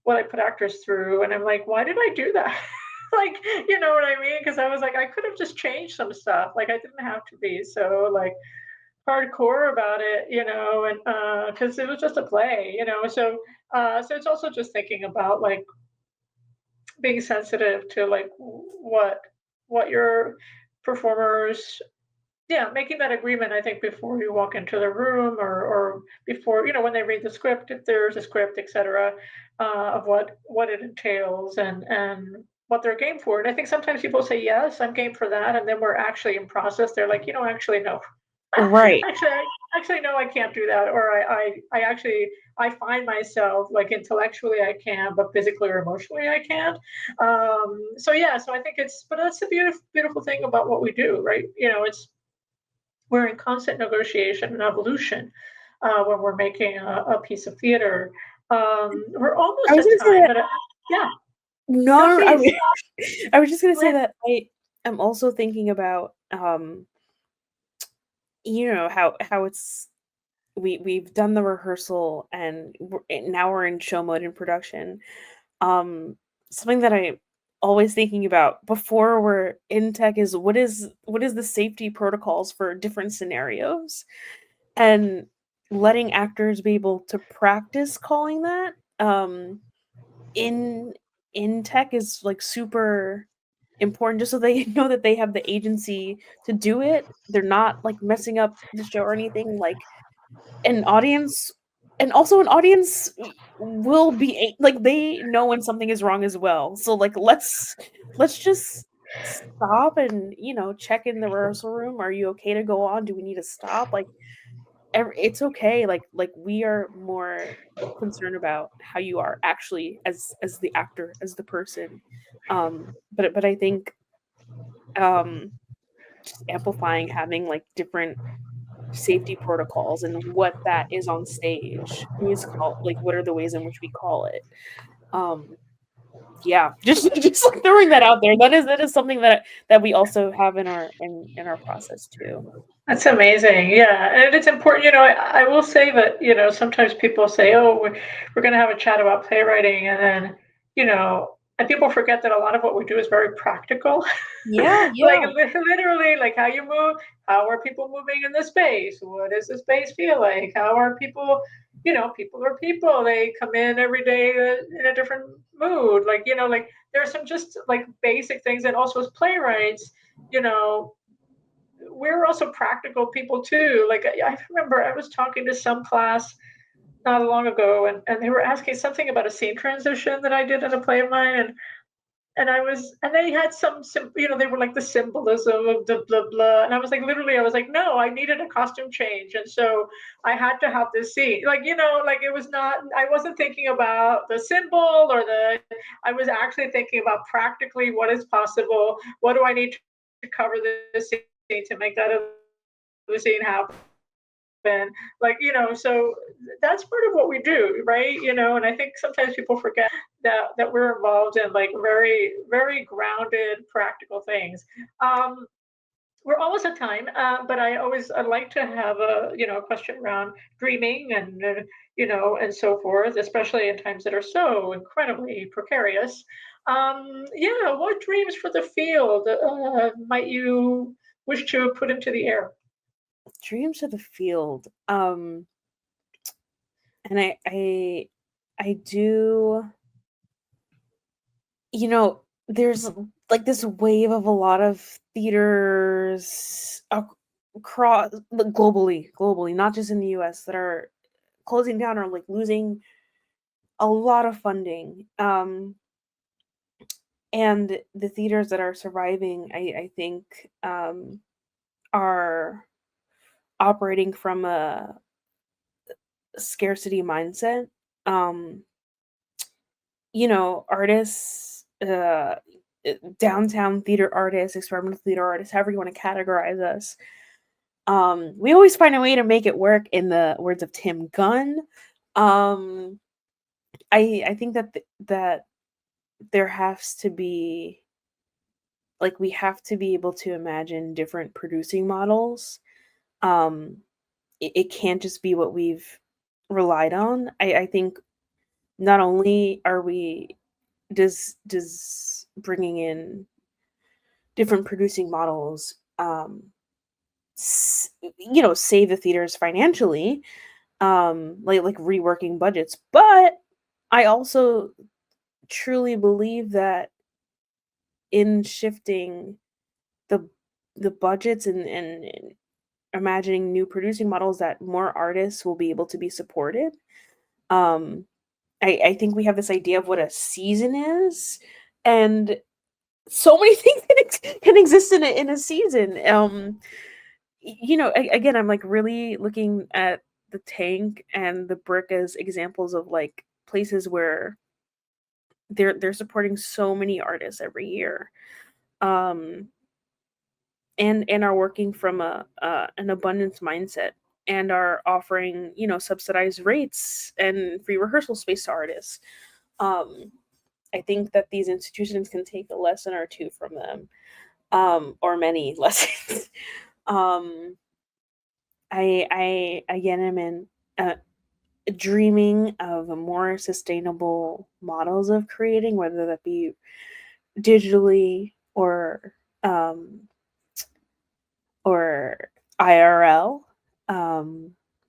S1: what I put actors through, and I'm like, why did I do that? Like, you know what I mean? Because I was like, I could have just changed some stuff. Like, I didn't have to be so like hardcore about it, and because it was just a play, so it's also just thinking about like being sensitive to like what your performers, yeah, making that agreement, I think, before you walk into the room or before, when they read the script, if there's a script, etc., of what it entails and what they're game for. And I think sometimes people say, yes, I'm game for that. And then we're actually in process. They're like, actually, no.
S2: Right.
S1: actually, no, I can't do that. Or I actually, I find myself like intellectually I can, but physically or emotionally I can't. So yeah, so I think but that's the beautiful thing about what we do, right? We're in constant negotiation and evolution when we're making a piece of theater. We're
S2: I
S1: almost
S2: was
S1: at
S2: going to say
S1: time,
S2: that.
S1: but yeah, no,
S2: No,
S1: please.
S2: I was just going to
S1: Go
S2: say
S1: ahead.
S2: that I am also thinking about, how it's we've done the rehearsal and now we're in show mode in production. Something that I always thinking about before we're in tech is what is the safety protocols for different scenarios, and letting actors be able to practice calling that in in tech is like super important, just so they know that they have the agency to do it. They're not like messing up the show or anything. Like an audience, and also an audience will be like, they know when something is wrong as well. So like let's just stop and check in the rehearsal room. Are you okay to go on? Do we need to stop? Like it's okay. Like we are more concerned about how you are actually as the actor, as the person. But I think um just amplifying, having like different safety protocols and what that is on stage is called, like what are the ways in which we call it. um yeah, just like throwing that out there. That is something that we also have in our process too.
S1: That's amazing. Yeah. And it's important, I will say that, sometimes people say, oh, we're going to have a chat about playwriting. And then, and people forget that a lot of what we do is very practical.
S2: Yeah,
S1: Like
S2: yeah.
S1: literally, like how you move, how are people moving in the space? What does the space feel like? How are people, people are people. They come in every day in a different mood. Like, like there's some just like basic things. And also as playwrights, you know, we're also practical people too. Like I remember I was talking to some class not long ago, and they were asking something about a scene transition that I did in a play of mine, and they had they were like the symbolism of the blah blah, and I was like, literally, I was like, no, I needed a costume change, and so I had to have this scene, like like it was not, I wasn't thinking about the symbol I was actually thinking about practically what is possible, what do I need to cover this scene to make that other scene happen, like so that's part of what we do, right? And I think sometimes people forget that we're involved in like very very grounded practical things. We're almost at time, but I like to have a a question around dreaming and and so forth, especially in times that are so incredibly precarious. Yeah, what dreams for the field might you wish to put into the air?
S2: Dreams of the field. And I do, there's like this wave of a lot of theaters across globally, not just in the US, that are closing down or like losing a lot of funding. And the theaters that are surviving, I think, are operating from a scarcity mindset. Um, Artists, downtown theater artists, experimental theater artists, however you want to categorize us. We always find a way to make it work, in the words of Tim Gunn. Um, I think that there has to be, like, we have to be able to imagine different producing models. Um, it can't just be what we've relied on. I think not only are we does bringing in different producing models, save the theaters financially, like reworking budgets, but I also truly believe that in shifting the budgets, and imagining new producing models, that more artists will be able to be supported. um I think we have this idea of what a season is, and so many things can exist in a season. Again, I'm like really looking at the Tank and the Brick as examples of like places where they're supporting so many artists every year, um, and are working from a an abundance mindset, and are offering, subsidized rates and free rehearsal space to artists. Um, I think that these institutions can take a lesson or two from them, or many lessons. um, I again am in, dreaming of a more sustainable models of creating, whether that be digitally, um, or IRL,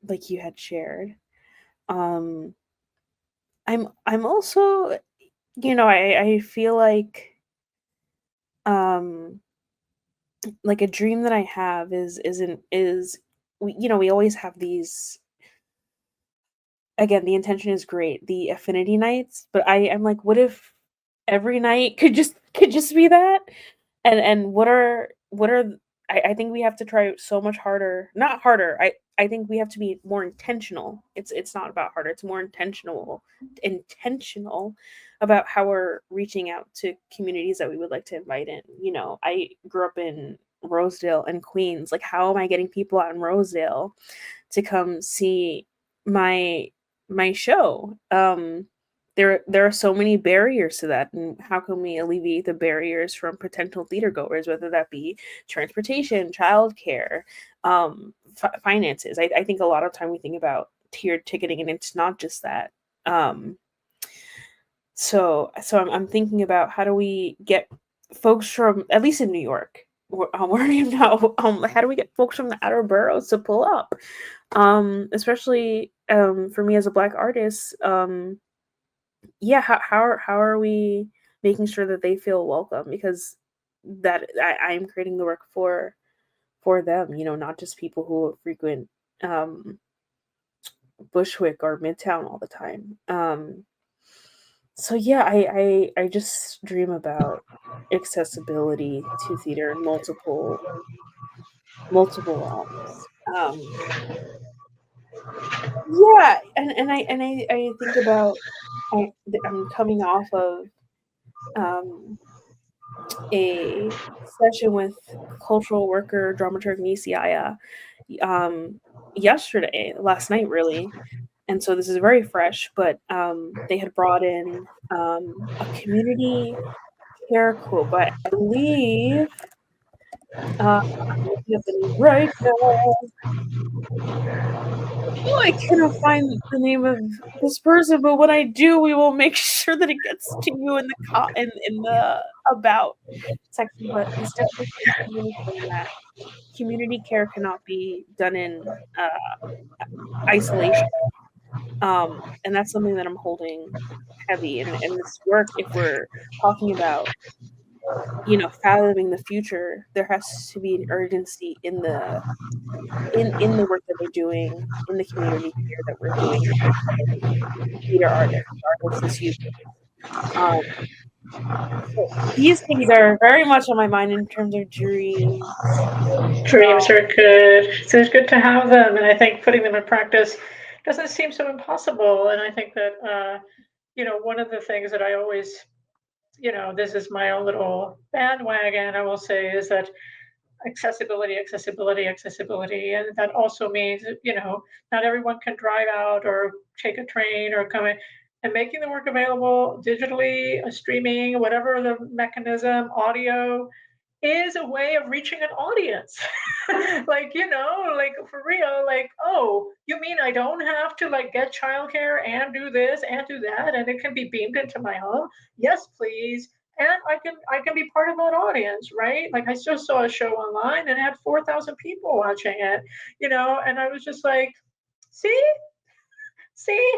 S2: like you had shared. Um, I'm also, I feel um like a dream that I have is we always have these. Again, the intention is great, the affinity nights, but I'm like, what if every night could just be that? And I think we have to try so much harder. Not harder. I think we have to be more intentional. It's not about harder. It's more intentional about how we're reaching out to communities that we would like to invite in. I grew up in Rosedale and Queens. Like, how am I getting people out in Rosedale to come see my show? There are so many barriers to that, and how can we alleviate the barriers from potential theater goers, whether that be transportation, childcare, finances. I think a lot of time we think about tiered ticketing, and it's not just that. So I'm thinking about, how do we get folks from, at least in New York, where I am now, how do we get folks from the outer boroughs to pull up, especially for me as a Black artist. Yeah, how are we making sure that they feel welcome, because that I'm creating the work for them, not just people who frequent Bushwick or Midtown all the time. So yeah, I just dream about accessibility to theater in multiple realms. Yeah, and I think about, I'm coming off of um a session with cultural worker, dramaturg Nisiaya, um, last night, really. And so this is very fresh, but they had brought in a community care quote, but I believe I'm looking at the name right now. Oh, I cannot find the name of this person, but when I do, we will make sure that it gets to you in the in the about section. But he's definitely communicating that community care cannot be done in isolation. And that's something that I'm holding heavy in this work. If we're talking about, fathoming the future, there has to be an urgency in the work that we're doing, in the community care that we're doing as theater artists, regardless as you. Um, so these things are very much on my mind in terms of dreams.
S1: Dreams are good. So it's good to have them, and I think putting them in practice doesn't seem so impossible. And I think that one of the things that I always, this is my own little bandwagon, I will say, is that accessibility, accessibility, accessibility, and that also means that, not everyone can drive out or take a train or come in. And making the work available digitally, streaming, whatever the mechanism, audio, is a way of reaching an audience. Like, like for real, like, oh, you mean I don't have to like get childcare and do this and do that and it can be beamed into my home? Yes, please. And I can be part of that audience, right? Like I just saw a show online and it had 4,000 people watching it, and I was just like, see, see,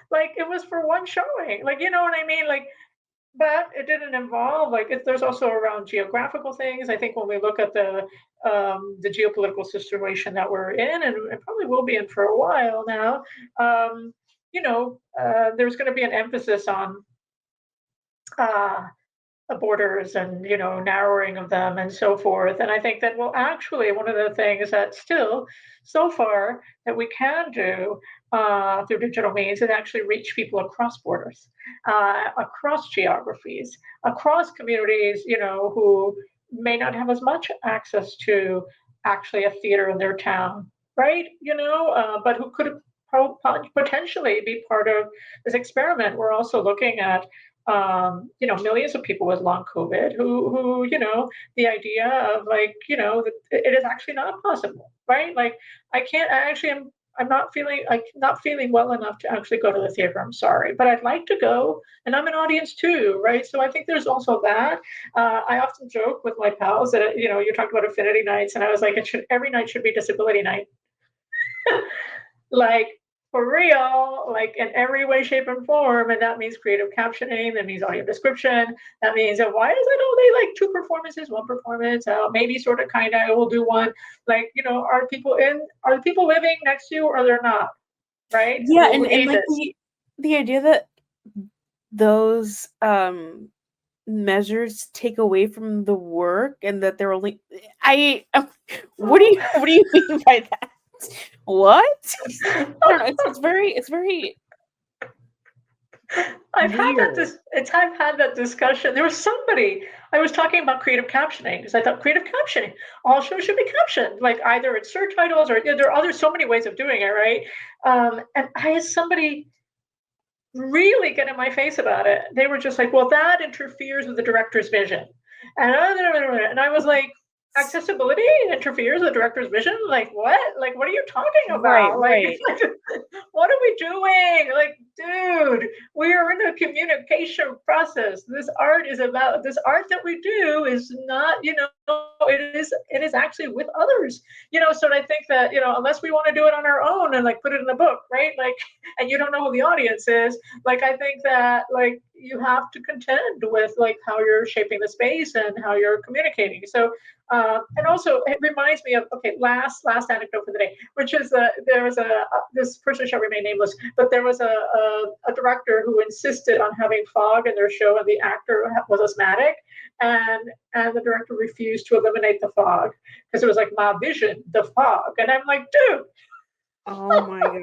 S1: like it was for one showing. Like, you know what I mean? Like, but it didn't involve like there's also around geographical things. I think when we look at the geopolitical situation that we're in, and it probably will be in for a while now, there's going to be an emphasis on uh, borders and narrowing of them and so forth. And I think that well, actually, one of the things that still so far that we can do through digital means is actually reach people across borders, across geographies, across communities, who may not have as much access to actually a theater in their town, right? But who could potentially be part of this experiment. We're also looking at millions of people with long COVID who, the idea of like, that it is actually not possible, right? Like I can't, I actually am, I'm not feeling well enough to actually go to the theater. I'm sorry, but I'd like to go and I'm an audience too, right? So I think there's also that. I often joke with my pals that, you talked about affinity nights and I was like, every night should be disability night. Like for real, like in every way, shape, and form. And that means creative captioning, that means audio description. That means that why is it only like two performances, one performance? Maybe sort of kind of I will do one. Like, are the people living next to you or they're not? Right?
S2: Yeah,
S1: Who
S2: and
S1: need
S2: like
S1: this?
S2: the idea that those measures take away from the work and that they're only what do you mean by that? What? I don't know. It's very weird.
S1: I've had that discussion. There was somebody I was talking about creative captioning because I thought creative captioning all shows should be captioned, like either it's surtitles or there are other so many ways of doing it, right? And I had somebody really get in my face about it. They were just like, "Well, that interferes with the director's vision," and I was like, accessibility interferes with the director's vision? Like what? Like what are you talking
S2: Right,
S1: about? Like
S2: right.
S1: what are we doing? Like, dude, we are in a communication process. This art that we do is not, it is actually with others. So I think that, unless we want to do it on our own and like put it in a book, right? Like, and you don't know who the audience is, like I think that like you have to contend with like how you're shaping the space and how you're communicating. So and also, it reminds me of last anecdote for the day, which is there was this person shall remain nameless, but there was a director who insisted on having fog in their show, and the actor was asthmatic, and the director refused to eliminate the fog because it was like my vision, the fog, and I'm like, dude,
S2: Oh my gosh.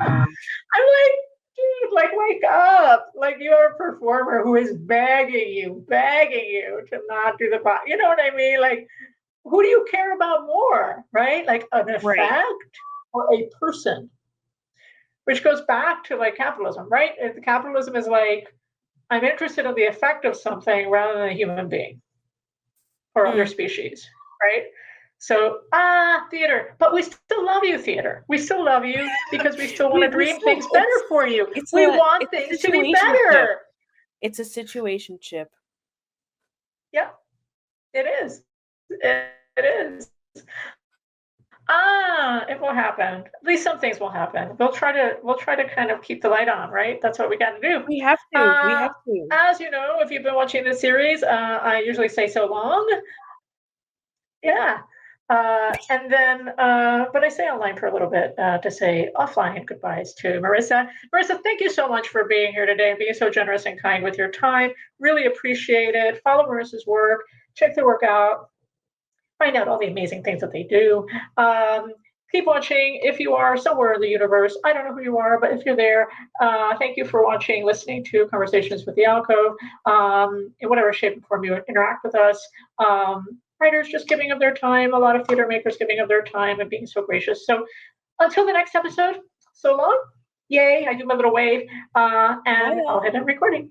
S1: I'm like, dude, like wake up. Like you're a performer who is begging you to not do the fog. You know what I mean? Like who do you care about more, right? Like an
S2: Right.
S1: effect or a person? Which goes back to like capitalism, right? If capitalism is like, I'm interested in the effect of something rather than a human being or other
S2: Mm.
S1: species, right? So, theater, but we still love you, theater. We still love you because we still want to dream
S2: still-
S1: things better for you. We want things to be better.
S2: It's a situationship.
S1: Yeah, it is. It is. It will happen. At least some things will happen. We'll try to kind of keep the light on, right? That's what we got to do.
S2: We have to. We have to.
S1: As you know, if you've been watching this series, I usually say so long. Yeah. And then, but I stay online for a little bit to say offline goodbyes to Marissa. Marissa, thank you so much for being here today and being so generous and kind with your time. Really appreciate it. Follow Marissa's work. Check their work out. Find out all the amazing things that they do. Keep watching. If you are somewhere in the universe, I don't know who you are, but if you're there, thank you for watching, listening to Conversations with the Alcove. In whatever shape and form you interact with us. Writers just giving of their time, a lot of theater makers giving of their time and being so gracious. So until the next episode, so long. Yay, I do my little wave, and I'll hit end recording.